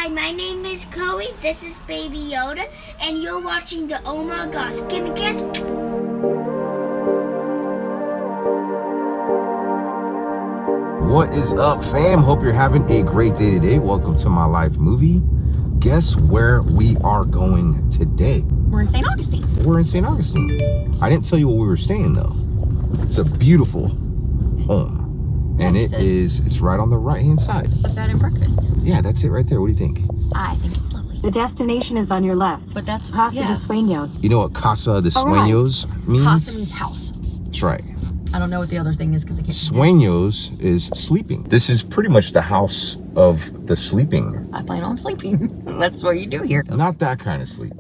Hi, my name is Chloe. This is Baby Yoda, and you're watching the Oh My Gosh. Give me a kiss. What is up, fam? Hope you're having a great day today. Welcome to my life movie. Guess where we are going today? We're in St. Augustine. We're in St. Augustine. I didn't tell you where we were staying though. It's a beautiful home. And it's right on the right-hand side. A bed and breakfast. Yeah, that's it right there. What do you think? I think it's lovely. The destination is on your left. But that's, Casa yeah. de Sueños. You know what Casa de Sueños means? Casa means house. That's right. I don't know what the other thing is because I can't. Sueños is sleeping. This is pretty much the house of the sleeping. I plan on sleeping. That's what you do here. Not that kind of sleep.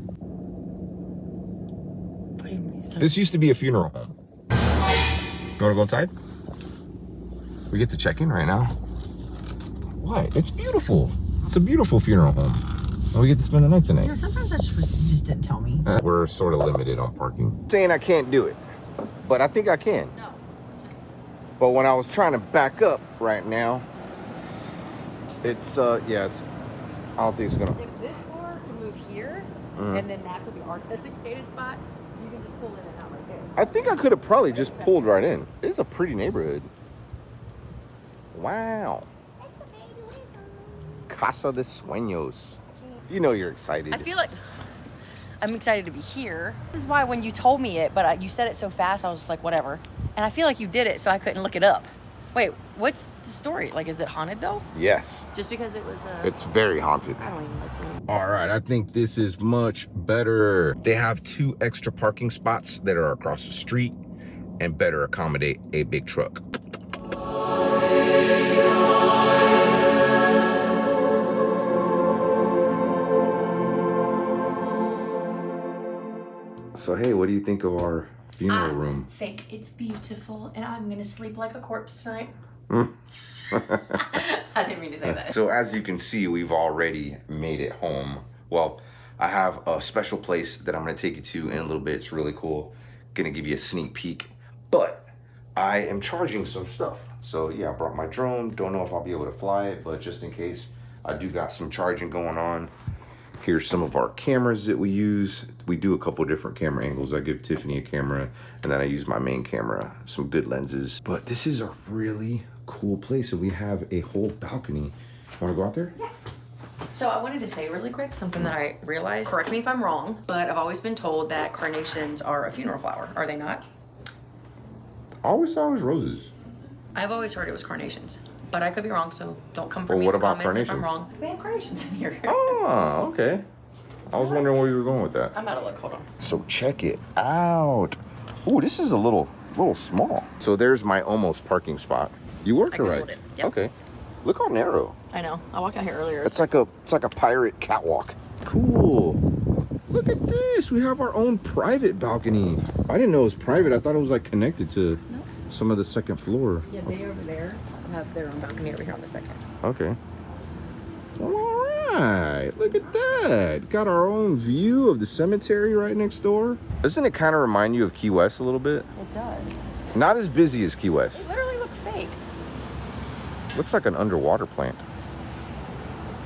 What do you mean? This used to be a funeral home. You wanna go inside? We get to check in right now. What? It's beautiful. It's a beautiful funeral home. And we get to spend the night tonight. You know, sometimes I just wish you just didn't tell me. We're sort of limited on parking. Saying I can't do it, but I think I can. No. But when I was trying to back up right now, it's, I don't think it's gonna. If this car can move here, and then that could be our designated spot, you can just pull in and out right there. I think I could have probably just pulled right in. It's a pretty neighborhood. Wow. Casa de Sueños. You know you're excited. I feel like I'm excited to be here. This is why when you told me it, but you said it so fast, I was just like, whatever. And I feel like you did it, so I couldn't look it up. Wait, what's the story? Like, is it haunted though? Yes. Just because it was It's very haunted. I don't even know. All right, I think this is much better. They have 2 extra parking spots that are across the street and better accommodate a big truck. So hey, what do you think of our funeral room? Think it's beautiful, and I'm gonna sleep like a corpse tonight. I didn't mean to say that. So as you can see, we've already made it home. Well, I have a special place that I'm gonna take you to in a little bit. It's really cool. Gonna give you a sneak peek, but I am charging some stuff. So yeah, I brought my drone. Don't know if I'll be able to fly it, but just in case, I do got some charging going on. Here's some of our cameras that we use. We do a couple different camera angles. I give Tiffany a camera, and then I use my main camera, some good lenses. But this is a really cool place, and we have a whole balcony. Wanna go out there? Yeah. So I wanted to say really quick something that I realized. Correct me if I'm wrong, but I've always been told that carnations are a funeral flower. Are they not? I always thought it was roses. I've always heard it was carnations, but I could be wrong. So don't come for Well, me what in the about comments if I'm carnations? wrong. We have carnations in here. Oh, okay. I was wondering where you were going with that. I'm out of luck. Hold on. So check it out. Ooh, this is a little small. So there's my almost parking spot. You worked I it right. Googled it. Yep. Okay. Look how narrow. I know. I walked out here earlier. It's like a pirate catwalk. Cool. Look at this. We have our own private balcony. I didn't know it was private. I thought it was like connected to some of the second floor. Yeah, they over there have their own balcony over here on the second. Okay. All right. Look at that. Got our own view of the cemetery right next door. Doesn't it kind of remind you of Key West a little bit? It does. Not as busy as Key West. It literally looks fake. Looks like an underwater plant.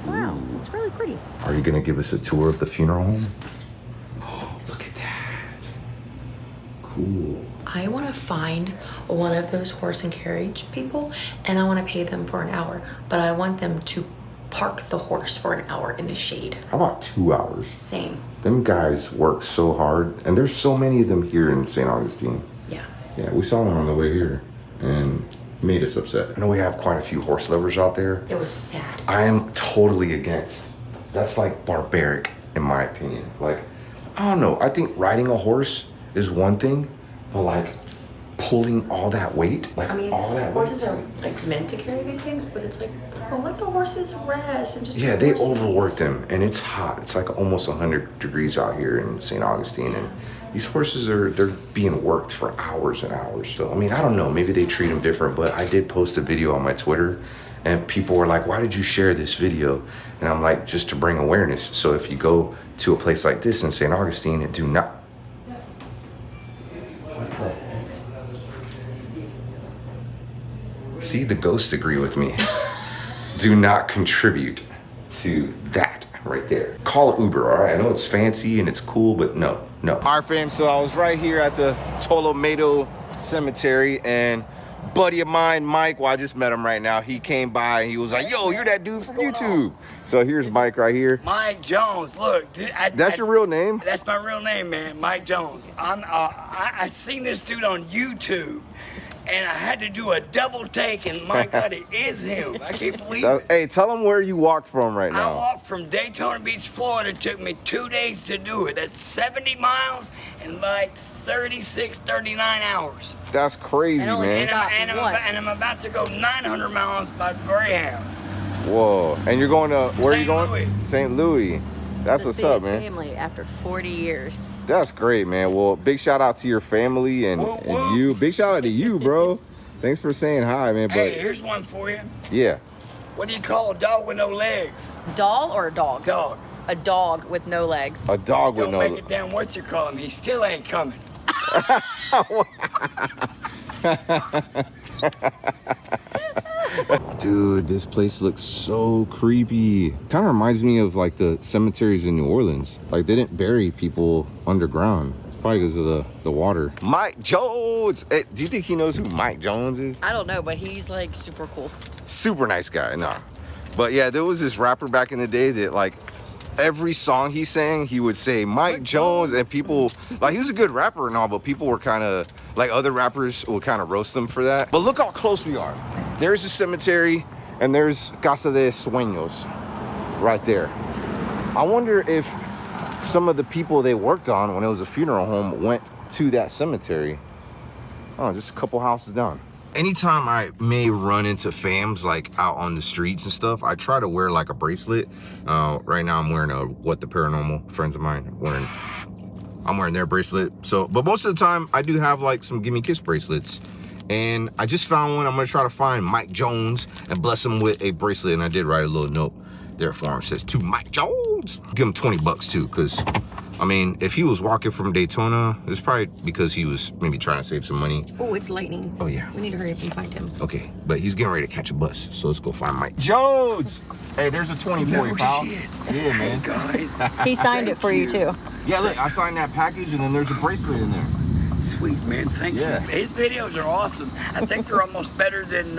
Wow, Ooh. it's really pretty. Are you gonna give us a tour of the funeral home? Oh, look at that. Cool. I want to find one of those horse and carriage people, and I want to pay them for an hour, but I want them to park the horse for an hour in the shade. How about 2 hours? Same. Them guys work so hard, and there's so many of them here in St. Augustine. Yeah. Yeah, we saw them on the way here, and made us upset. I know we have quite a few horse lovers out there. It was sad. I am totally against. That's like barbaric, in my opinion. Like, I don't know. I think riding a horse is one thing, but like pulling all that weight, like I mean, all that horses weight. are like meant to carry big things, but it's like, bro, let the horses rest and just. Yeah, do they horse overwork things. them, and it's hot. It's like almost 100 degrees out here in St. Augustine, and these horses they're being worked for hours and hours. So I mean, I don't know, maybe they treat them different, but I did post a video on my Twitter, and people were like, why did you share this video? And I'm like, just to bring awareness. So if you go to a place like this in St. Augustine, do not. What the heck? See, the ghosts agree with me. Do not contribute. to that right there. Call it Uber, all right? I know it's fancy and it's cool, but no. All right, fam, so I was right here at the Tolomedo Cemetery, and buddy of mine, Mike, well, I just met him right now. He came by and he was like, yo, you're that dude from YouTube. So here's Mike right here. Mike Jones, look. That's your real name? That's my real name, man, Mike Jones. I seen this dude on YouTube, and I had to do a double take, and my God, it is him. I can't believe it. Hey, tell him where you walked from right now. I walked from Daytona Beach, Florida. It took me 2 days to do it. That's 70 miles and like 36, 39 hours. That's crazy, And only man. stop And once. I'm about to go 900 miles by Greyhound. Whoa. And you're going to, where are you St. going? Louis. St. Louis. That's To what's see up, his man. family after 40 years. That's great, man. Well, big shout out to your family and you. Big shout out to you, bro. Thanks for saying hi, man. But Hey, here's one for you. yeah. What do you call a dog with no legs? Doll or a dog? Dog. A dog with no legs. A dog with Don't no. make it down what you call him. He still ain't coming. Dude, this place looks so creepy. Kind of reminds me of like the cemeteries in New Orleans. Like they didn't bury people underground. It's probably because of the water. Mike Jones. Hey, do you think he knows who Mike Jones is? I don't know, but he's like super cool. Super nice guy, no. But yeah, there was this rapper back in the day that like every song he sang, he would say Mike Jones, and people, like, he was a good rapper and all, but people were kind of, like, other rappers would kind of roast him for that. But look how close we are. There's a cemetery, and there's Casa de Sueños right there. I wonder if some of the people they worked on when it was a funeral home went to that cemetery. Oh, just a couple houses down. Anytime I may run into fams like out on the streets and stuff, I try to wear like a bracelet. Right now I'm wearing a What the Paranormal, friends of mine I'm wearing their bracelet. So, but most of the time I do have like some Gimme Kiss bracelets, and I just found one. I'm gonna try to find Mike Jones and bless him with a bracelet, and I did write a little note there for him. It says to Mike Jones. Give him 20 bucks too, because I mean, if he was walking from Daytona, it's probably because he was maybe trying to save some money. Oh, it's lightning. Oh yeah. We need to hurry up and find him. Okay, but he's getting ready to catch a bus, so let's go find Mike Jones. Hey, there's a 20 for you, pal. Shit. Yeah, man. Guys. He signed it for you too. Yeah, look, I signed that package, and then there's a bracelet in there. Sweet, man. Thank Yeah. you. His videos are awesome. I think they're almost better than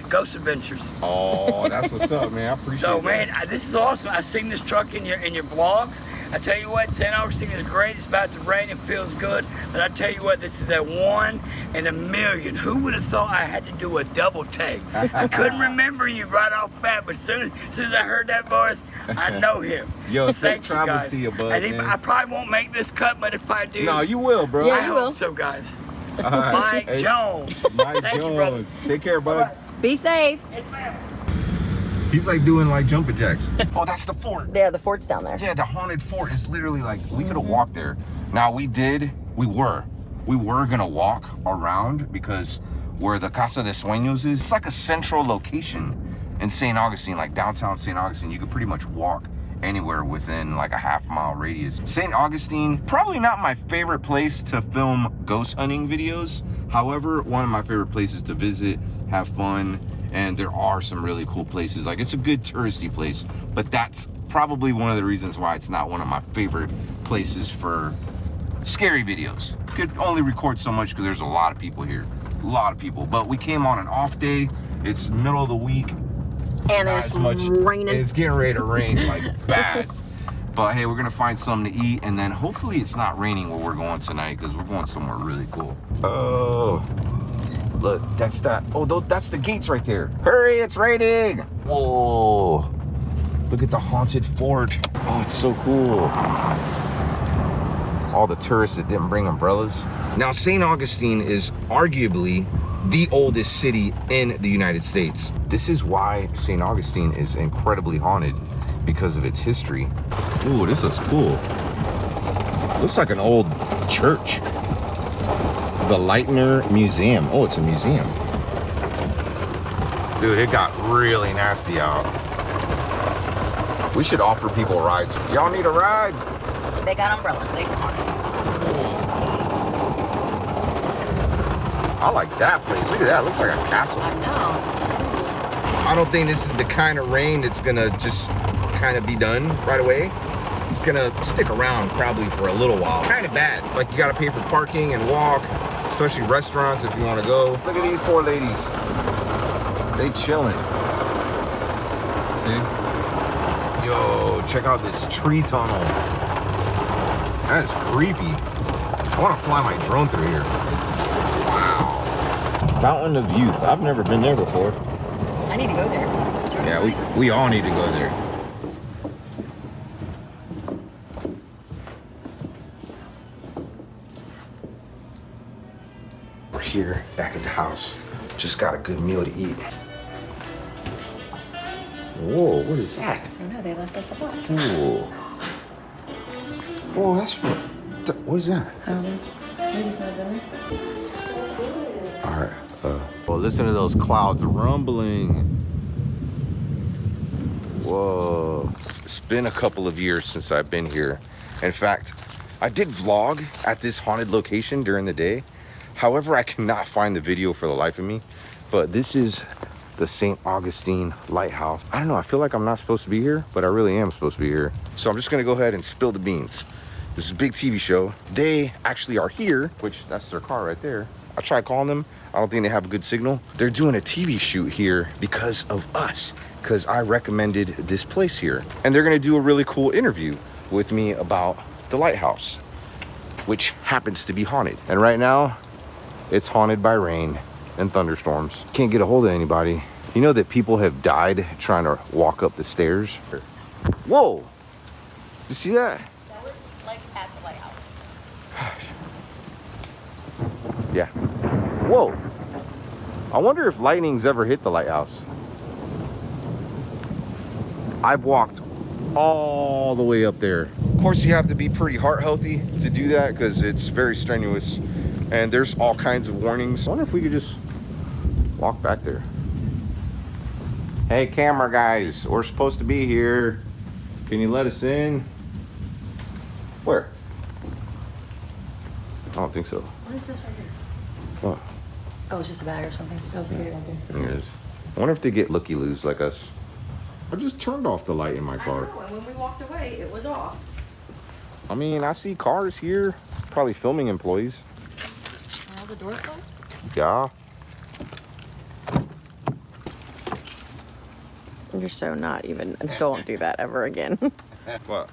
Ghost Adventures. Oh, that's what's up, man. I appreciate So, that. man, this is awesome. I've seen this truck in your blogs. I tell you what, St. Augustine is great. It's about to rain. It feels good. But I tell you what, this is a 1 in a million. Who would have thought I had to do a double take? I couldn't remember you right off bat, but as soon as I heard that voice, I know him. Yo, safe Thank you, travels guys. to you, bud, And man. I probably won't make this cut, but if I do, No, you will, bro. Yeah, I you hope will. so, guys. All right. Mike Hey, Jones. Mike Thank Jones. you, brother. Take care, bud. Be safe. Yes, ma'am. He's like doing like jumping jacks. Oh, that's the fort. There, the fort's down there. Yeah, the haunted fort is literally like, we could have walked there. Now we were gonna walk around because where the Casa de Sueños is, it's like a central location in St. Augustine, like downtown St. Augustine. You could pretty much walk anywhere within like a half-mile radius. St. Augustine, probably not my favorite place to film ghost hunting videos. However, one of my favorite places to visit, have fun, and there are some really cool places. Like, it's a good touristy place, but that's probably one of the reasons why it's not one of my favorite places for scary videos. Could only record so much because there's a lot of people here, a lot of people. But we came on an off day. It's middle of the week. And Not it's as much- raining. It's getting ready to rain like bad. But hey, we're gonna find something to eat, and then hopefully it's not raining where we're going tonight, because we're going somewhere really cool. Oh, look, that's that. Oh, that's the gates right there. Hurry, it's raining. Whoa, look at the haunted fort. Oh, it's so cool. All the tourists that didn't bring umbrellas. Now, St. Augustine is arguably the oldest city in the United States. This is why St. Augustine is incredibly haunted, because of its history. Ooh, this looks cool. Looks like an old church. The Leitner Museum. Oh, it's a museum. Dude, it got really nasty out. We should offer people rides. Y'all need a ride? They got umbrellas. They smart. I like that place. Look at that. It looks like a castle. I know. I don't think this is the kind of rain that's gonna just kind of be done right away. It's gonna stick around probably for a little while. Kind of bad. Like you gotta pay for parking and walk, especially restaurants if you wanna go. Look at these poor ladies. They chilling. See? Yo, check out this tree tunnel. That is creepy. I wanna fly my drone through here. Wow. Fountain of Youth. I've never been there before. I need to go there. Yeah, we all need to go there. We're here, back at the house. Just got a good meal to eat. Whoa, what is that? I know, they left us a box. Whoa. Whoa, that's for... What is that? Maybe someone's in there. All right. Well, listen to those clouds rumbling. Whoa. It's been a couple of years since I've been here. In fact, I did vlog at this haunted location during the day. However, I cannot find the video for the life of me. But this is the St. Augustine Lighthouse. I don't know, I feel like I'm not supposed to be here, but I really am supposed to be here. So I'm just gonna go ahead and spill the beans. This is a big TV show. They actually are here, which that's their car right there. I tried calling them. I don't think they have a good signal. They're doing a TV shoot here because of us, because I recommended this place here. And they're gonna do a really cool interview with me about the lighthouse, which happens to be haunted. And right now, it's haunted by rain and thunderstorms. Can't get a hold of anybody. You know that people have died trying to walk up the stairs? Whoa, you see that? That was like at the lighthouse. Yeah. Whoa. I wonder if lightning's ever hit the lighthouse. I've walked all the way up there. Of course, you have to be pretty heart healthy to do that because it's very strenuous and there's all kinds of warnings. I wonder if we could just walk back there. Hey, camera guys, we're supposed to be here. Can you let us in? Where? I don't think so. What is this right here? What? Oh, it's just a bag or something. That was scary right there. There it is. I wonder if they get looky-loos like us. I just turned off the light in my car. I know, and when we walked away, it was off. I mean, I see cars here, probably filming employees. Are all the doors closed? Yeah. You're so not even. Don't do that ever again. What?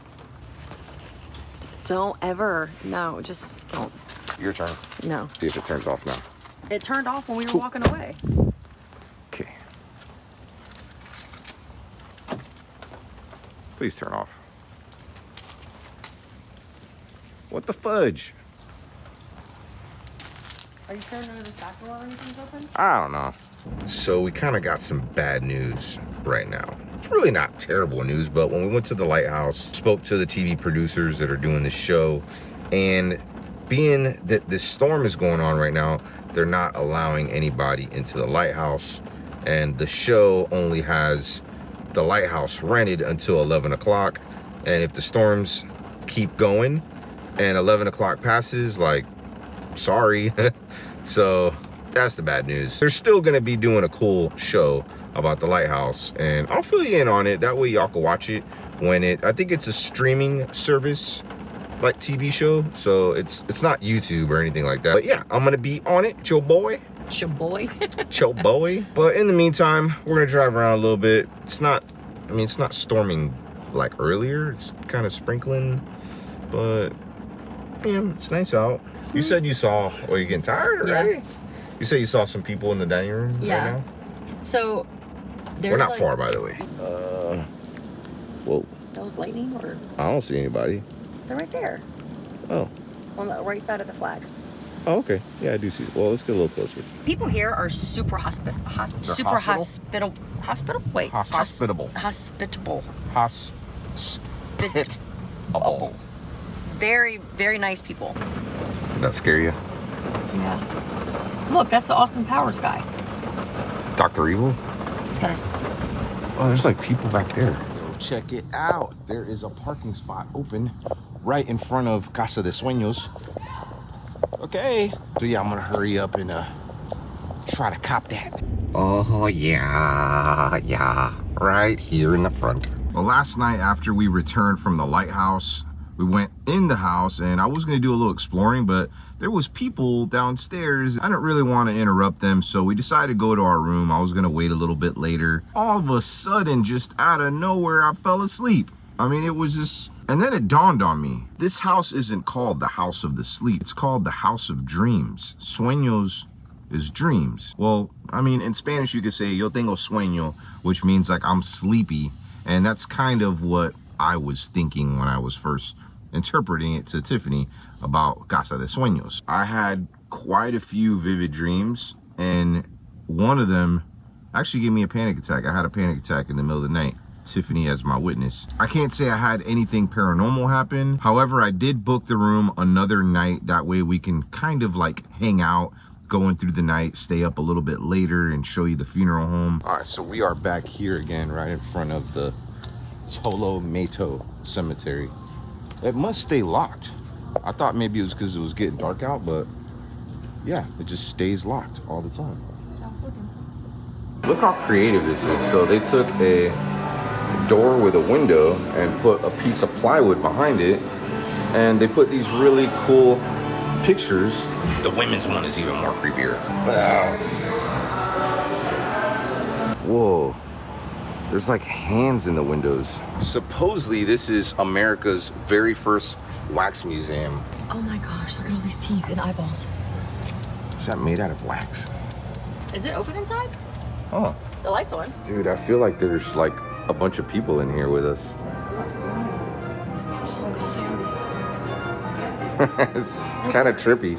Don't ever. No, just don't. Your turn. No. See if it turns off now. It turned off when we were walking away. Okay. Please turn off. What the fudge? Are you sure none of the back door or anything's open? I don't know. So we kind of got some bad news right now. It's really not terrible news, but when we went to the lighthouse, spoke to the TV producers that are doing the show, and being that this storm is going on right now, they're not allowing anybody into the lighthouse, and the show only has the lighthouse rented until 11 o'clock. And if the storms keep going and 11 o'clock passes, like, sorry. So that's the bad news. They're still gonna be doing a cool show about the lighthouse, and I'll fill you in on it. That way y'all can watch it when I think it's a streaming service, like TV show. So it's not YouTube or anything like that. But yeah, I'm gonna be on it, your boy. Your boy. Your boy. But in the meantime, we're gonna drive around a little bit. It's not storming like earlier. It's kind of sprinkling, but yeah, it's nice out. You said you saw, you getting tired already? Yeah. You said you saw some people in the dining room right now? So, there's we're not far, by the way. Whoa. That was lightning, or? I don't see anybody. They're right there. Oh. On the right side of the flag. Oh, okay. Yeah, I do see. Well, let's get a little closer. People here are super hospitable. Wait. Hospitable. Hospitable. Hospitable. Very, very nice people. Does that scare you? Yeah. Look, that's the Austin Powers guy. Dr. Evil? He's got his... Oh, there's like people back there. Go check it out. There is a parking spot open right in front of Casa de Sueños. Okay. So yeah, I'm gonna hurry up and try to cop that. Oh yeah, right here in the front. Well, last night after we returned from the lighthouse, we went in the house and I was gonna do a little exploring, but there was people downstairs. I didn't really want to interrupt them, so we decided to go to our room. I was gonna wait a little bit later. All of a sudden, just out of nowhere, I fell asleep. I mean, it was just, and then it dawned on me. This house isn't called the House of the Sleep. It's called the House of Dreams. Sueños is dreams. Well, I mean, in Spanish, you could say, yo tengo sueño, which means like I'm sleepy. And that's kind of what I was thinking when I was first interpreting it to Tiffany about Casa de Sueños. I had quite a few vivid dreams, and one of them actually gave me a panic attack. I had a panic attack in the middle of the night. Tiffany as my witness. I can't say I had anything paranormal happen. However, I did book the room another night. That way we can kind of like hang out, going through the night, stay up a little bit later and show you the funeral home. All right, so we are back here again, right in front of the Tolo Mato Cemetery. It must stay locked. I thought maybe it was because it was getting dark out, but yeah, it just stays locked all the time. Look how creative this is. So they took a door with a window and put a piece of plywood behind it, and they put these really cool pictures. The women's one is even more creepier. Wow. Whoa. There's like hands in the windows. Supposedly this is America's very first wax museum. Oh my gosh, look at all these teeth and eyeballs. Is that made out of wax? Is it open inside? Huh. The light's on. Dude, I feel like there's like a bunch of people in here with us. It's kind of trippy.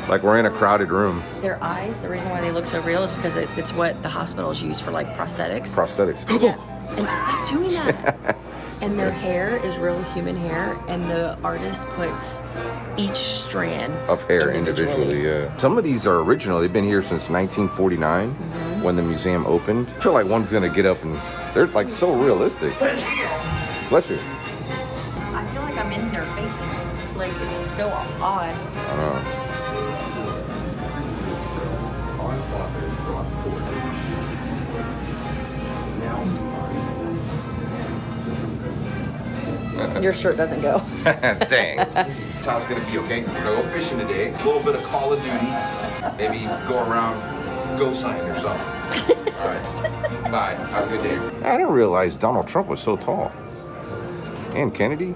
Like we're in a crowded room. Their eyes, the reason why they look so real is because it's what the hospitals use for like prosthetics. Prosthetics. Yeah. And stop doing that. And their hair is real human hair, and the artist puts each strand of hair individually, yeah. Some of these are original. They've been here since 1949 when the museum opened. I feel like one's gonna get up and they're like so realistic. Bless you. I feel like I'm in their faces. Like it's so odd. Your shirt doesn't go. Dang. Tom's gonna be okay. We're gonna go fishing today. A little bit of Call of Duty. Maybe go around ghost hunting or something. All right. Bye. Have a good day. I didn't realize Donald Trump was so tall. And Kennedy.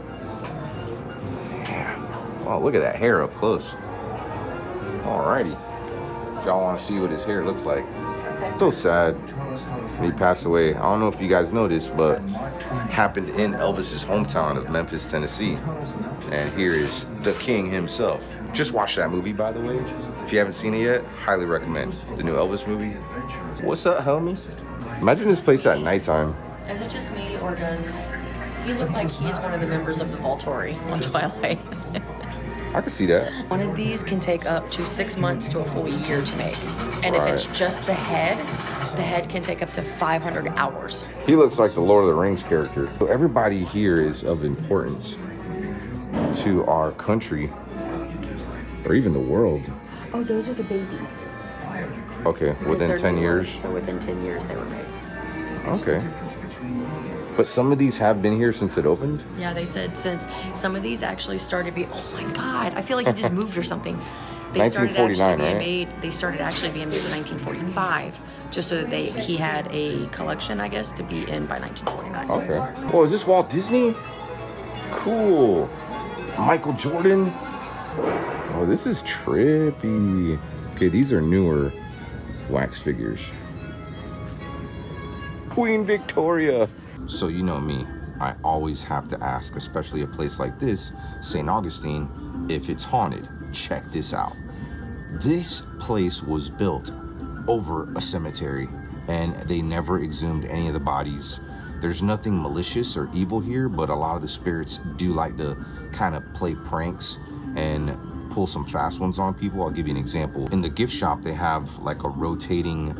Yeah. Wow, look at that hair up close. Alrighty. If y'all want to see what his hair looks like. So sad when he passed away. I don't know if you guys know this, but happened in Elvis's hometown of Memphis, Tennessee. And here is the king himself. Just watch that movie, by the way. If you haven't seen it yet, highly recommend the new Elvis movie. What's up, homie? Imagine this place at nighttime. Is it just me, or does he look like he's one of the members of the Volturi on Twilight? I can see that. One of these can take up to 6 months to a full year to make. And if it's just the head can take up to 500 hours. He looks like the Lord of the Rings character. So everybody here is of importance to our country, or even the world. Oh, those are the babies. Okay, within 10 years? So within 10 years they were made. Okay. But some of these have been here since it opened? Yeah, they said since some of these actually started being, oh my God, I feel like he just moved or something. They started actually being made, they started actually being made in 1945, just so that he had a collection, I guess, to be in by 1949. Okay. Oh, is this Walt Disney? Cool. Michael Jordan? Oh, this is trippy. Okay, these are newer wax figures. Queen Victoria. So you know me, I always have to ask, especially a place like this, St. Augustine, if it's haunted. Check this out. This place was built over a cemetery, and they never exhumed any of the bodies. There's nothing malicious or evil here, but a lot of the spirits do like to kind of play pranks and pull some fast ones on people. I'll give you an example. In the gift shop, they have like a rotating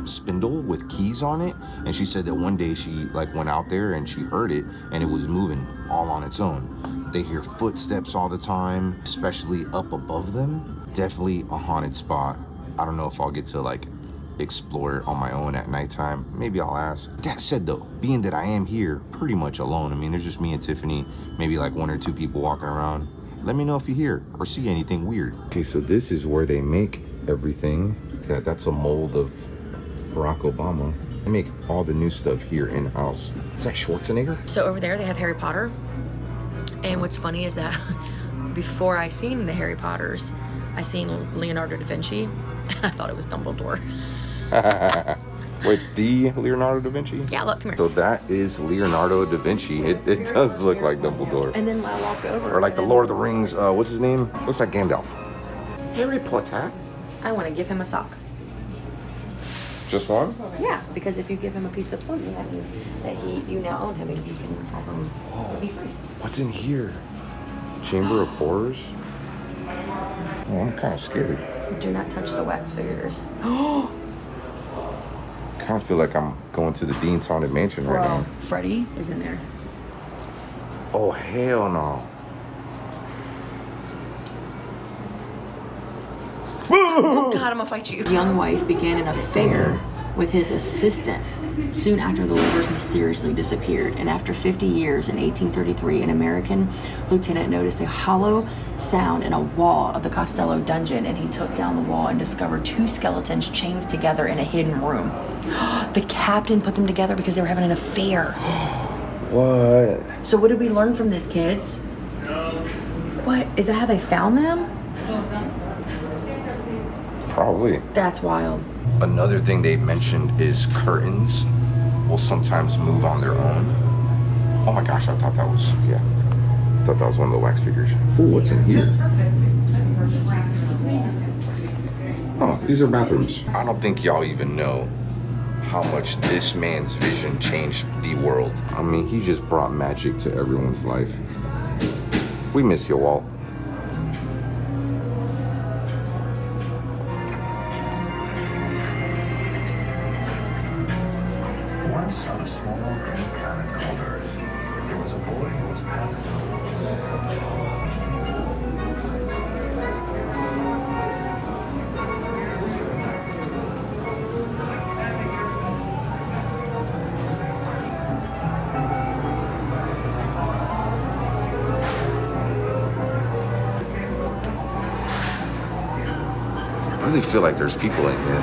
spindle with keys on it, and she said that one day she like went out there and she heard it and it was moving all on its own. They hear footsteps all the time, especially up above them. Definitely a haunted spot. I don't know if I'll get to like explore it on my own at nighttime, maybe I'll ask. That said though, being that I am here pretty much alone, I mean, there's just me and Tiffany, maybe like 1 or 2 people walking around. Let me know if you hear or see anything weird. Okay, so this is where they make everything. That's a mold of Barack Obama. They make all the new stuff here in-house. Is that Schwarzenegger? So over there they have Harry Potter. And what's funny is that before I seen the Harry Potters, I seen Leonardo da Vinci, and I thought it was Dumbledore. Wait, the Leonardo da Vinci? Yeah, look, come here. So that is Leonardo da Vinci. It does look like Dumbledore. And then I walked over. Or like the Lord of the Rings, what's his name? Looks like Gandalf. Harry Potter. I want to give him a sock. Just one? Yeah, because if you give him a piece of clothing, that means that you now own him and you can have him be free. What's in here? Chamber of Horrors? Oh, I'm kind of scared. Do not touch the wax figures. Kind of feel like I'm going to the Dean's Haunted Mansion right now. Freddy is in there. Oh, hell no. Oh God, I'm gonna fight you. Young wife began an affair with his assistant soon after the lovers mysteriously disappeared. And after 50 years, in 1833, an American lieutenant noticed a hollow sound in a wall of the Costello dungeon, and he took down the wall and discovered 2 skeletons chained together in a hidden room. The captain put them together because they were having an affair. What? So what did we learn from this, kids? What? Is that how they found them? Probably. That's wild. Another thing they mentioned is curtains will sometimes move on their own. Oh my gosh, I thought that was, yeah. I thought that was one of the wax figures. Ooh, what's in here? Oh, these are bathrooms. I don't think y'all even know how much this man's vision changed the world. I mean, he just brought magic to everyone's life. We miss you, Walt. Once on a small green planet called Earth, there was a boy who was I really feel like there's people in here.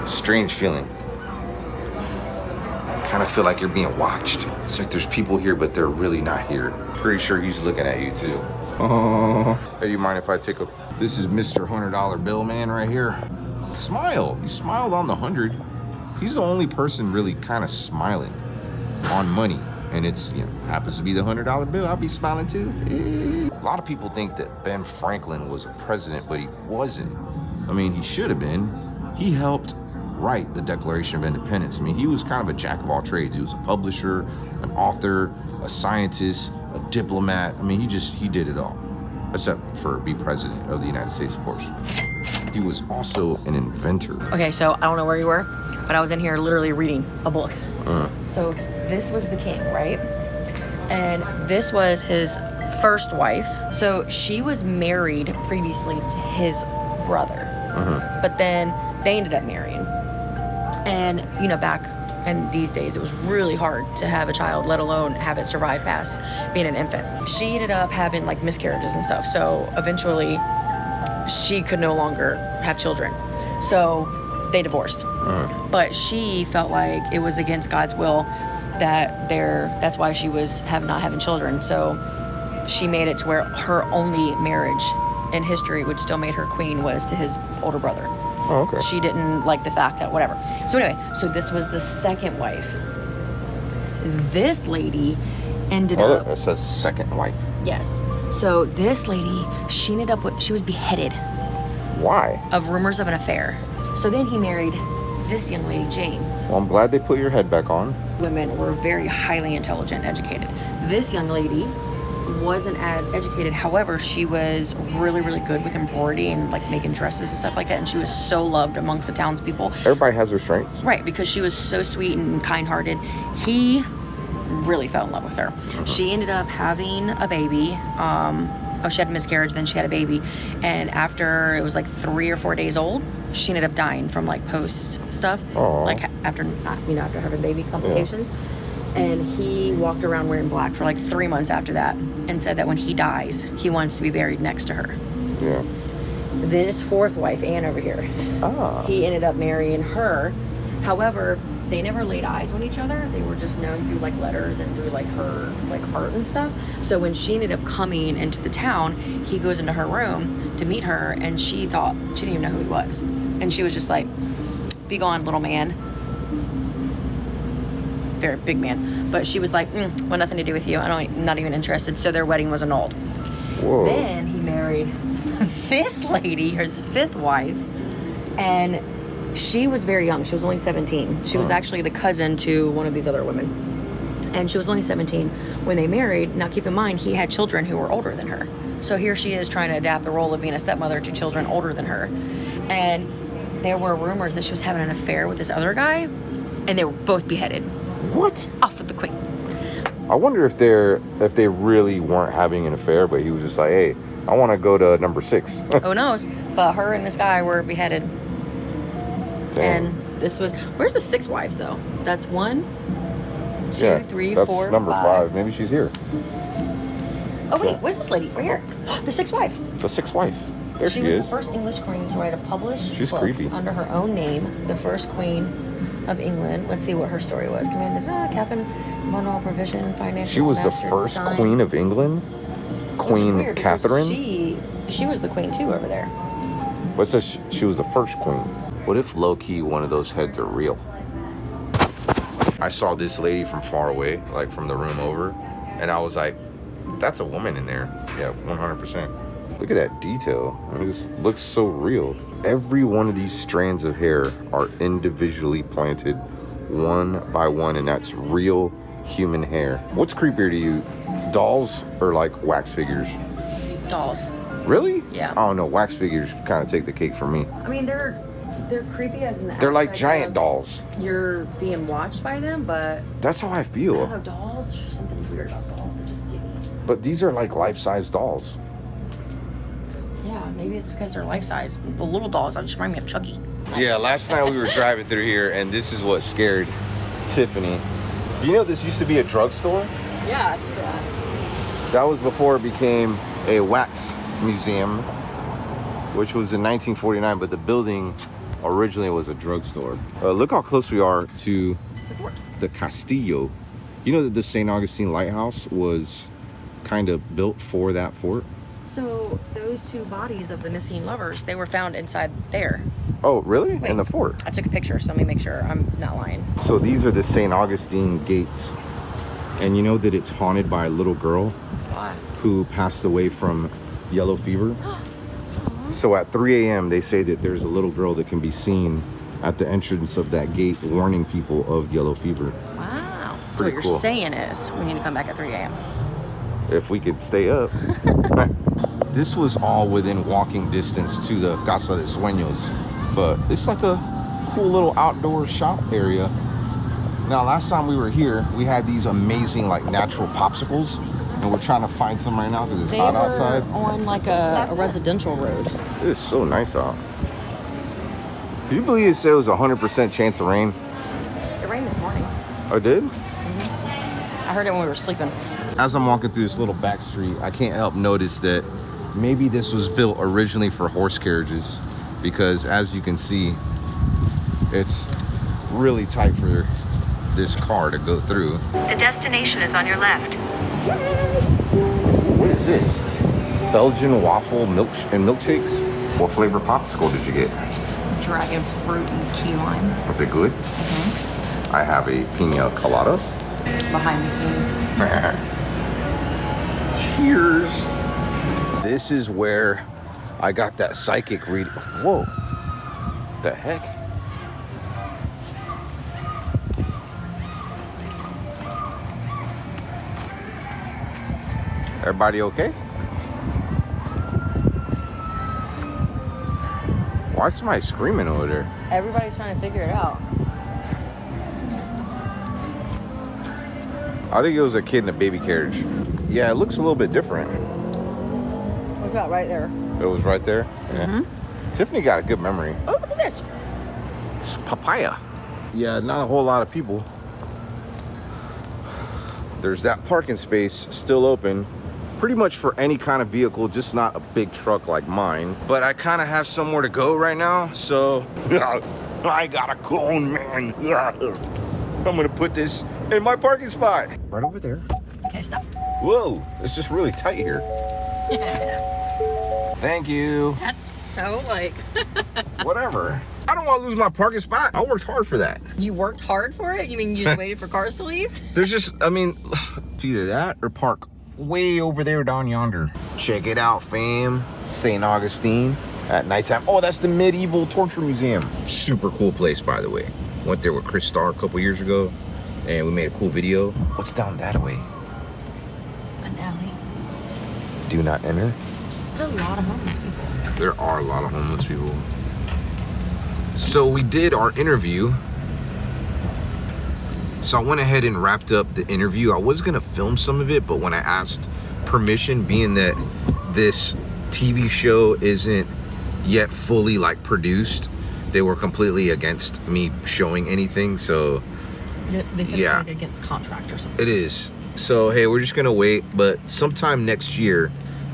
Strange feeling. Kind of feel like you're being watched. It's like there's people here, but they're really not here. Pretty sure he's looking at you too. Oh. Hey, do you mind if I take a... This is Mr. $100 bill man right here. Smile. You smiled on the 100. He's the only person really kind of smiling on money. And it's, you know, happens to be the $100 bill. I'll be smiling too. A lot of people think that Ben Franklin was a president, but he wasn't. I mean, he should have been. He helped write the Declaration of Independence. I mean, he was kind of a jack of all trades. He was a publisher, an author, a scientist, a diplomat. I mean, he did it all, except for be president of the United States, of course. He was also an inventor. Okay, so I don't know where you were, but I was in here literally reading a book. So this was the king, right? And this was his first wife. So she was married previously to his brother, but then they ended up marrying. And, you know, back in these days, it was really hard to have a child, let alone have it survive past being an infant. She ended up having like miscarriages and stuff. So eventually she could no longer have children. So they divorced. But she felt like it was against God's will that's why she was not having children. So she made it to where her only marriage in history, which still made her queen, was to his older brother. Oh, okay. She didn't like the fact that whatever. So anyway, so this was the second wife. This lady ended up... It says second wife. Yes. So this lady, she was beheaded. Why? Of rumors of an affair. So then he married this young lady, Jane. Well, I'm glad they put your head back on. Women were very highly intelligent, educated. This young lady wasn't as educated. However, she was really, really good with embroidery and like making dresses and stuff like that. And she was so loved amongst the townspeople. Everybody has their strengths. Right, because she was so sweet and kind-hearted. He really fell in love with her. She ended up having a baby she had a miscarriage, then she had a baby. And after it was like 3 or 4 days old, she ended up dying from like post stuff. Aww. Like after, after having baby complications. Yeah. And he walked around wearing black for like 3 months after that and said that when he dies, he wants to be buried next to her. Yeah. Then his fourth wife, Anne over here, he ended up marrying her. However, they never laid eyes on each other. They were just known through like letters and through like her like art and stuff. So when she ended up coming into the town, he goes into her room to meet her, and she thought, she didn't even know who he was. And she was just like, be gone, little man. Very big man. But she was like, want nothing to do with you. Not even interested. So their wedding was annulled. Whoa. Then he married this lady, his fifth wife, and she was very young. She was only 17. She was actually the cousin to one of these other women. And she was only 17 when they married. Now keep in mind, he had children who were older than her. So here she is trying to adapt the role of being a stepmother to children older than her. And there were rumors that she was having an affair with this other guy, and they were both beheaded. What? Off with the queen. I wonder if they really weren't having an affair, but he was just like, hey, I want to go to number 6. Who knows? But her and this guy were beheaded. Damn. And this was, where's the 6 wives though? That's 1, 2, 3, that's 4, number 5. 5. Maybe she's here. Oh wait, where's this lady? Right here. The 6th wife. The 6th wife. There she was is. The first English queen to write a published She's books creepy. under her own name. The first queen of England. Let's see what her story was. Commanded Catherine Monroe Provision Financial. She was the first queen of England. Queen Catherine. She was the queen too over there. What says she was the first queen? What if low-key one of those heads are real? I saw this lady from far away, like from the room over, and I was like, that's a woman in there. Yeah, 100%. Look at that detail. I mean, it just looks so real. Every one of these strands of hair are individually planted one by one, and that's real human hair. What's creepier to you, dolls or like wax figures? Dolls. Really? Yeah. I don't know. Wax figures kind of take the cake for me. I mean, they're creepy as an. They're like giant dolls. You're being watched by them, but that's how I I feel. don't know, dolls. There's just something weird about dolls that just get me. But these are like life-size dolls. Yeah, maybe it's because they're life size. The little dolls just remind me of Chucky. Yeah, last night we were driving through here, and this is what scared Tiffany. You know, this used to be a drugstore. Yeah, I see that. That was before it became a wax museum, which was in 1949, but the building originally was a drugstore. Look how close we are to the Castillo. You know that the St. Augustine Lighthouse was kind of built for that fort? So those 2 bodies of the missing lovers, they were found inside there. Oh, really? Wait, in the fort? I took a picture, so let me make sure I'm not lying. So these are the St. Augustine gates. And you know that it's haunted by a little girl Why? who passed away from yellow fever? So at 3 a.m. they say that there's a little girl that can be seen at the entrance of that gate warning people of yellow fever. Wow. So Pretty what cool. you're saying is we need to come back at 3 a.m. If we could stay up. This was all within walking distance to the Casa de Sueños, but it's like a cool little outdoor shop area. Now, last time we were here, we had these amazing like natural popsicles, and we're trying to find some right now because it's hot outside. On like a residential road. It is so nice out. Can you believe it said it was 100% chance of rain? It rained this morning. Oh, it did? I heard it when we were sleeping. As I'm walking through this little back street, I can't help notice that maybe this was built originally for horse carriages, because as you can see, it's really tight for this car to go through. The destination is on your left. What is this? Belgian waffle milkshakes? What flavor popsicle did you get? Dragon fruit and key lime. Was it good? I have a pina colada. Behind the scenes. Cheers. This is where I got that psychic reading. Whoa. The heck? Everybody okay? Why is somebody screaming over there? Everybody's trying to figure it out. I think it was a kid in a baby carriage. Yeah, it looks a little bit different. It's about right there. It was right there? Yeah. Tiffany got a good memory. Oh, look at this. It's papaya. Yeah, not a whole lot of people. There's that parking space still open. Pretty much for any kind of vehicle, just not a big truck like mine. But I kind of have somewhere to go right now, so I got a cone, man. I'm gonna put this in my parking spot. Right over there. Okay, stop. Whoa, it's just really tight here. Thank you. That's so like... Whatever. I don't want to lose my parking spot. I worked hard for that. You worked hard for it? You mean you just waited for cars to leave? There's just, I mean, it's either that or park way over there down yonder. Check it out, fam. St. Augustine at nighttime. Oh, that's the medieval torture museum. Super cool place, by the way. Went there with Chris Starr a couple years ago, and we made a cool video. What's down that way? An alley. Do not enter. There's a lot of homeless people. There are a lot of homeless people. So we did our interview. So I went ahead and wrapped up the interview. I was gonna film some of it, but when I asked permission, being that this TV show isn't yet fully like produced, they were completely against me showing anything. So They said yeah, it's like against contract or something. it is. So hey, we're just gonna wait, but sometime next year,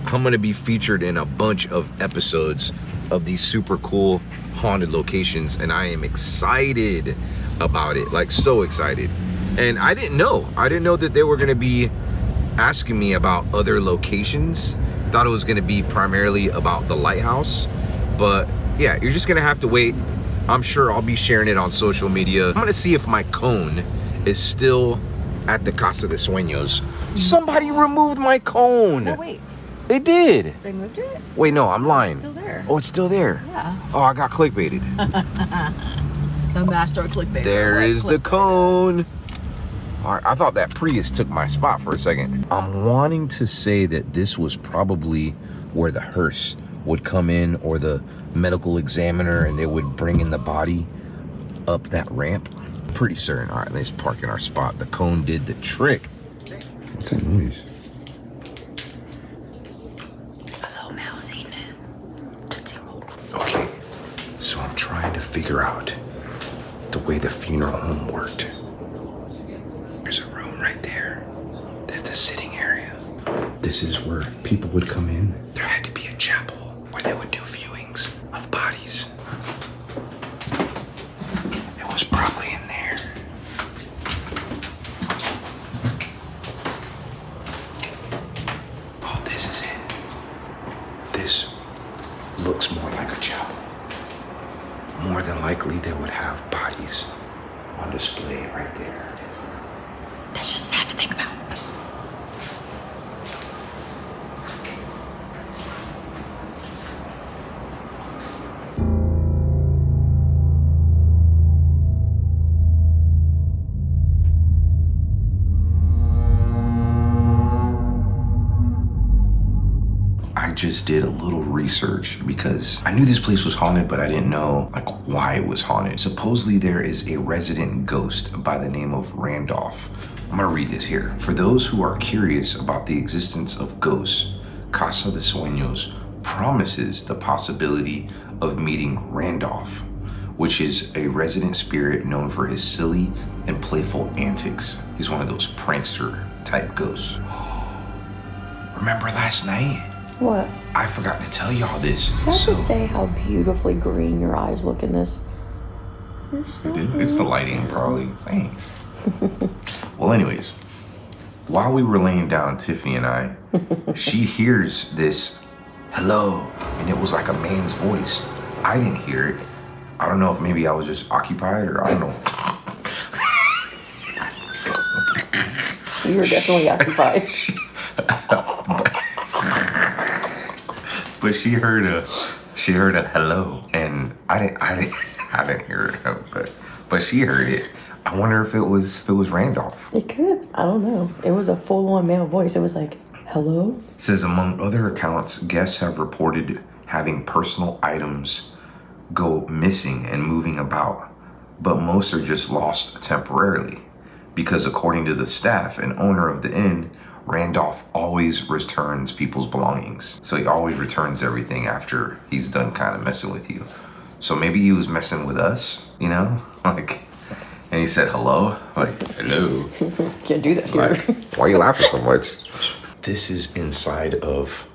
I'm gonna be featured in a bunch of episodes of these super cool haunted locations, and I am excited about it, like so excited. And I didn't know that they were gonna be asking me about other locations. Thought it was gonna be primarily about the lighthouse, but yeah, you're just gonna have to wait. I'm sure I'll be sharing it on social media. I'm gonna see if my cone is still at the Casa de Sueños. Somebody removed my cone. Oh, wait. They did. They moved it? Wait, no, I'm lying. It's still there. Oh, it's still there. Yeah. Oh, I got clickbaited. The master clickbait. There is the cone. All right, I thought that Prius took my spot for a second. I'm wanting to say that this was probably where the hearse would come in, or the medical examiner, and they would bring in the body up that ramp. Pretty certain. All right, let's park in our spot. The cone did the trick. What's that noise? Okay, so I'm trying to figure out the way the funeral home worked. There's a room right there. There's the sitting area. This is where people would come in. There had to be a chapel where they would do viewings of bodies. It was probably in there. Oh, this is it. This looks more like a chapel. More than likely, they would have bodies on display right there. That's just sad to think about. I just did a little research because I knew this place was haunted, but I didn't know like why it was haunted. Supposedly there is a resident ghost by the name of Randolph. I'm gonna read this here. For those who are curious about the existence of ghosts, Casa de Sueños promises the possibility of meeting Randolph, which is a resident spirit known for his silly and playful antics. He's one of those prankster type ghosts. Remember last night? What? I forgot to tell y'all this. Can I just say how beautifully green your eyes look in this? It's the lighting, probably. Thanks. Well, anyways, while we were laying down, Tiffany and I, she hears this hello, and it was like a man's voice. I didn't hear it. I don't know if maybe I was just occupied, or I don't know. You were definitely occupied. But she heard a hello, and I didn't hear it, but she heard it. I wonder if it was Randolph. It could. I don't know. It was a full-on male voice. It was like, hello? It says, among other accounts, guests have reported having personal items go missing and moving about, but most are just lost temporarily. Because according to the staff and owner of the inn, Randolph always returns people's belongings. So he always returns everything after he's done kind of messing with you. So maybe he was messing with us, you know? Like, and he said hello. Like, hello. Can't do that here. Like, why are you laughing so much? This is inside of,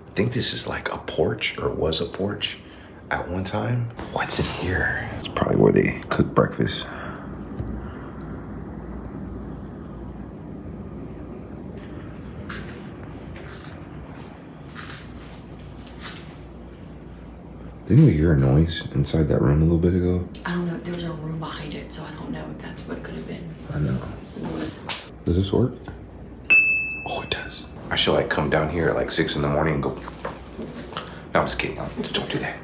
I think this is like a porch, or was a porch at one time. What's in here? It's probably where they cook breakfast. Didn't we hear a noise inside that room a little bit ago? I don't know. There was a room behind it, so I don't know if that's what it could have been. I know. Noise. Does this work? Oh, it does. I should like come down here at like 6 in the morning and go. No, I'm just kidding. Just don't do that.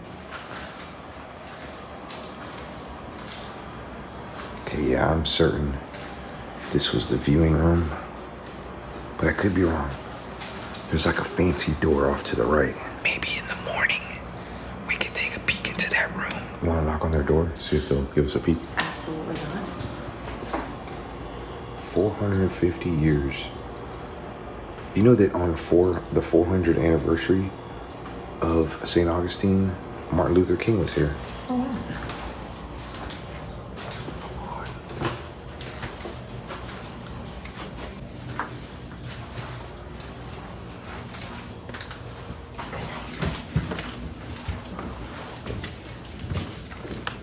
Okay, yeah, I'm certain this was the viewing room, but I could be wrong. There's like a fancy door off to the right. Maybe in the morning we could take a peek into that room. You want to knock on their door, see if they'll give us a peek? Absolutely not. 450 years. You know that on the 400th anniversary of St. Augustine, Martin Luther King was here. Oh, wow.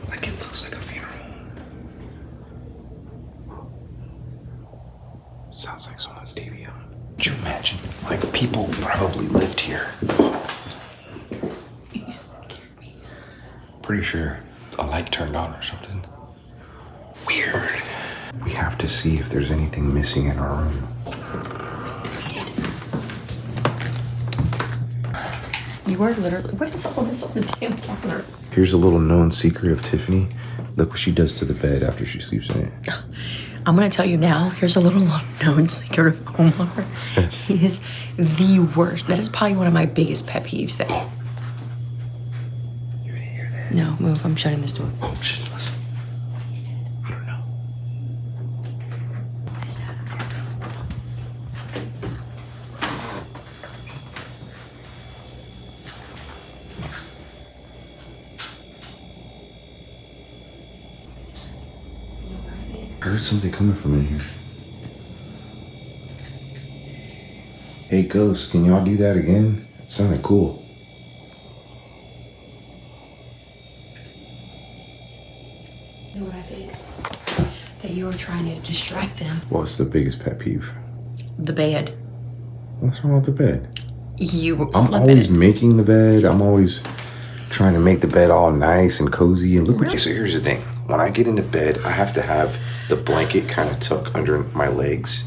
Like it looks like a funeral. Sounds like someone's TV on. Could you imagine? Like people probably lived here. You scared me. Pretty sure a light turned on or something. Weird. We have to see if there's anything missing in our room. You are literally. What is all this on the damn counter? Here's a little known secret of Tiffany. Look what she does to the bed after she sleeps in it. I'm gonna tell you now. Here's a little known secret of Omar. He is the worst. That is probably one of my biggest pet peeves. That. You didn't hear that? No, move. I'm shutting this door. Oh shit! Listen. I don't know. What is that? I heard something coming from in here. Hey, Ghost, can y'all do that again? It sounded cool. You know what I think? That you were trying to distract them. What's the biggest pet peeve? The bed. What's wrong with the bed? You I'm slept in always it. making the bed. I'm always trying to make the bed all nice and cozy. And look what you. So here's the thing. When I get into bed, I have to have the blanket kind of tucked under my legs.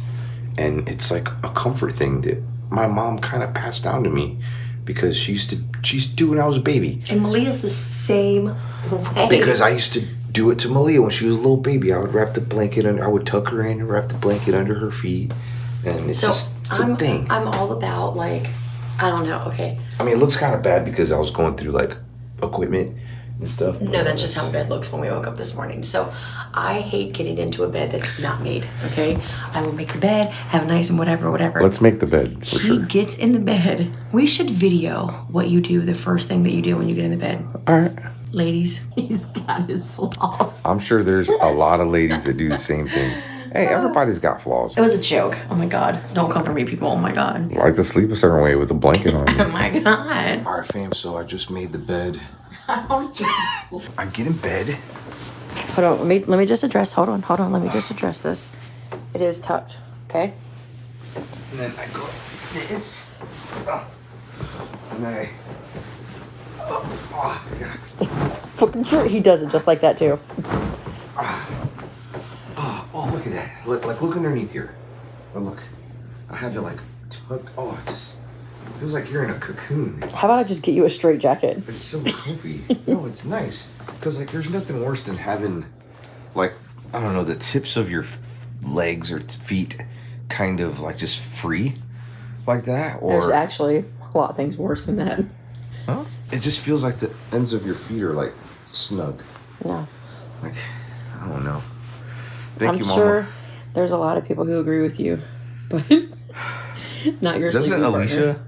And it's like a comfort thing that my mom kind of passed down to me because she used to do when I was a baby. And Malia's the same way. Because I used to do it to Malia when she was a little baby. I would wrap the blanket under, I would tuck her in and wrap the blanket under her feet. And it's just a thing. I'm all about like, I don't know, okay. I mean, it looks kind of bad because I was going through like equipment and stuff. No, that's just how bed looks when we woke up this morning. So I hate getting into a bed that's not made, okay? I will make the bed, have a nice and whatever. Let's make the bed. For he sure. gets in the bed. We should video what you do, the first thing that you do when you get in the bed. All right. Ladies, he's got his flaws. I'm sure there's a lot of ladies that do the same thing. Hey, everybody's got flaws. It was a joke. Oh my God. Don't come for me, people. Oh my God. I like to sleep a certain way with a blanket on you. Oh my God. All right, fam, so I just made the bed. Oh, I get in bed. hold on. Let me just address. Hold on. Let me just address this. It is tucked. Okay. And then I go like this. And then Fucking true. He does it just like that too. Oh, look at that. Look underneath here. Oh, look. I have it like tucked. Oh, it feels like you're in a cocoon. How about I just get you a straight jacket? It's so comfy. No, it's nice. Because, like, there's nothing worse than having, like, I don't know, the tips of your legs or feet kind of, like, just free like that. Or There's actually a lot of things worse than that. Huh? It just feels like the ends of your feet are, like, snug. Yeah. Like, I don't know. Thank I'm you, Mama. sure there's a lot of people who agree with you, but Not your Doesn't sleeping Alicia partner.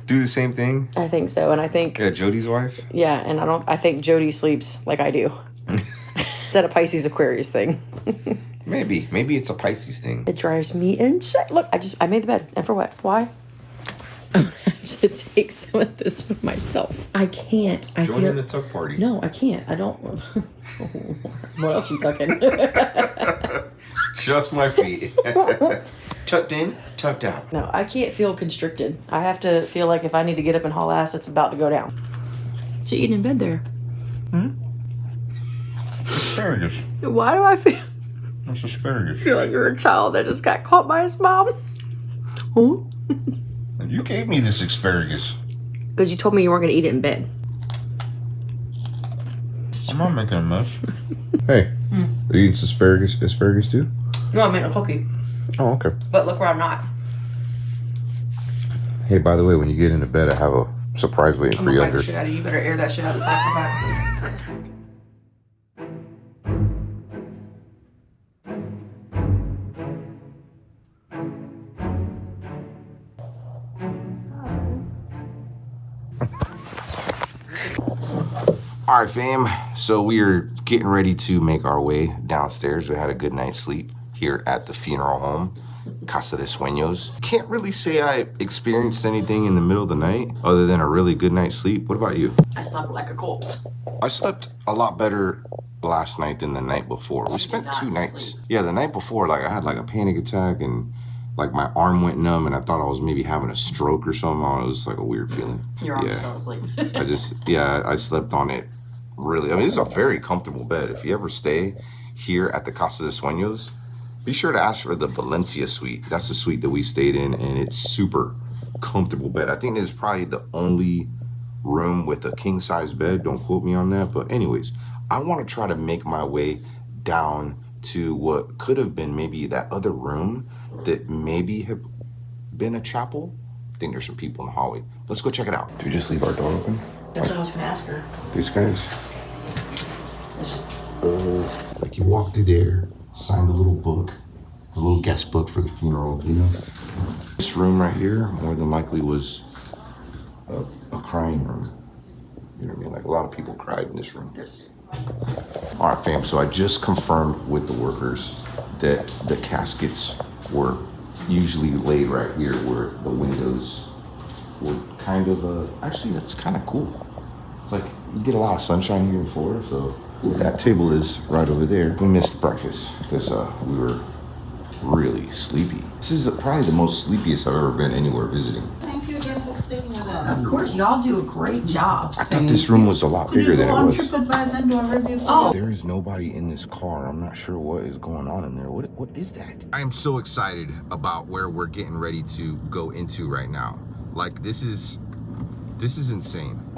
do the same thing? I think so, and I think Jody's wife? yeah, and I think Jody sleeps like I do. Is that a Pisces Aquarius thing? Maybe it's a Pisces thing. It drives me insane. Look, I made the bed, and for what? Why? I'm gonna have to take some of this for myself. I can't. Join in the tuck party. No, I can't. I don't. What else you tucking? Just my feet. Tucked in, tucked out. No, I can't feel constricted. I have to feel like if I need to get up and haul ass, it's about to go down. What you eating in bed there? Asparagus. Why do I feel That's asparagus. like you're a child that just got caught by his mom? Who? You gave me this asparagus. Because you told me you weren't going to eat it in bed. I'm not making a mess. Hey, are you eating some asparagus too? No, I meant a cookie. Oh, okay. But look where I'm not. Hey, by the way, when you get into bed, I have a surprise waiting for you under. Shit out of you. You better air that shit out the back of my back. All right, fam. So we are getting ready to make our way downstairs. We had a good night's sleep here at the funeral home, Casa de Sueños. Can't really say I experienced anything in the middle of the night other than a really good night's sleep. What about you? I slept like a corpse. I slept a lot better last night than the night before. We spent 2 nights. Yeah, the night before, like I had like a panic attack and like my arm went numb and I thought I was maybe having a stroke or something. It was like a weird feeling. Your arm fell asleep. I slept on it. Really, I mean, this is a very comfortable bed. If you ever stay here at the Casa de Sueños, be sure to ask for the Valencia suite. That's the suite that we stayed in, and it's super comfortable bed. I think this is probably the only room with a king-size bed. Don't quote me on that. But anyways, I want to try to make my way down to what could have been maybe that other room that maybe have been a chapel. I think there's some people in the hallway. Let's go check it out. Did we just leave our door open? That's what I was going to ask her. These guys, like you walk through there, signed a little book, a little guest book for the funeral, you know. This room right here, more than likely was a crying room. You know what I mean? Like a lot of people cried in this room. All right, fam, so I just confirmed with the workers that the caskets were usually laid right here where the windows were kind of, actually that's kind of cool. It's like you get a lot of sunshine here in Florida, so that table is right over there. We missed breakfast because we were really sleepy. This is probably the most sleepiest I've ever been anywhere visiting. Thank you again for staying with us. Of course, y'all do a great job. I thought this room was a lot bigger than it was. Could you go on TripAdvisor and do a review for There is nobody in this car. I'm not sure what is going on in there. What is that? I am so excited about where we're getting ready to go into right now. Like this is insane.